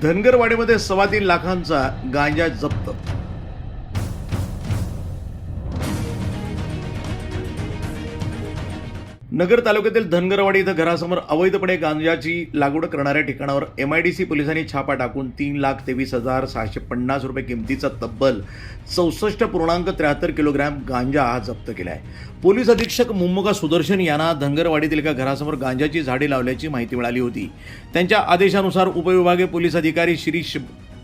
धनगरवाडीमध्ये 3.25 लाखांचा गांजा जप्त। नगर तालुक्यातील धनगरवाडी इथं घरासमोर अवैधपणे गांजाची लागवड करणाऱ्या ठिकाणावर MIDC पोलिसांनी छापा टाकून 3,23,650 रुपये किमतीचा तब्बल 64.73 किलोग्रॅम गांजा जप्त केला आहे। पोलीस अधीक्षक मुम्मुगा सुदर्शन यांना धनगरवाडीतील एका घरासमोर गांजाची झाडे लावल्याची माहिती मिळाली होती। त्यांच्या आदेशानुसार उपविभागीय पोलीस अधिकारी शिरीष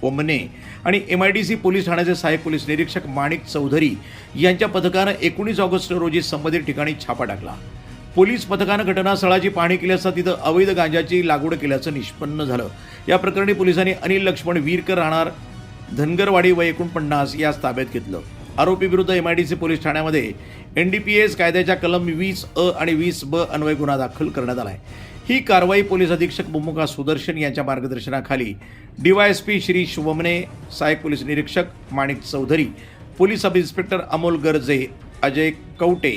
वमने आणि MIDC पोलीस ठाण्याचे सहाय्यक पोलीस निरीक्षक माणिक चौधरी यांच्या पथकानं 19 ऑगस्ट रोजी संबंधित ठिकाणी छापा टाकला। पोलीस पथकानं घटनास्थळाची पाहणी केली असता तिथं अवैध गांजाची लागवड केल्याचं निष्पन्न झालं। या प्रकरणी पोलिसांनी अनिल लक्ष्मण वीरकर राहणार धनगरवाडी वय 49 यास ताब्यात घेतलं। आरोपी विरुद्ध MIDC पोलीस ठाण्यामध्ये NDPS कायद्याच्या कलम 20A आणि 20B अन्वये गुन्हा दाखल करण्यात आला आहे। ही कारवाई पोलीस अधीक्षक मुम्मुगा सुदर्शन यांच्या मार्गदर्शनाखाली DYSP शिरीष वमने, सहाय्यक पोलीस निरीक्षक Manik Chaudhari, police sub inspector Amol Garje, Ajay Kawate,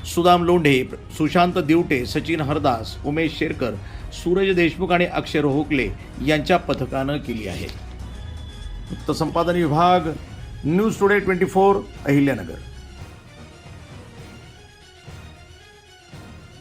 Sudam Londhe, Sushant Diwate, Sachin Hardas, Umesh Sherkar, Suraj Deshmukh आणि अक्षय रोहकले यांच्या पथकानं केली आहे। वृत्त संपादन विभाग, न्यूज टुडे 24, अहिल्यानगर।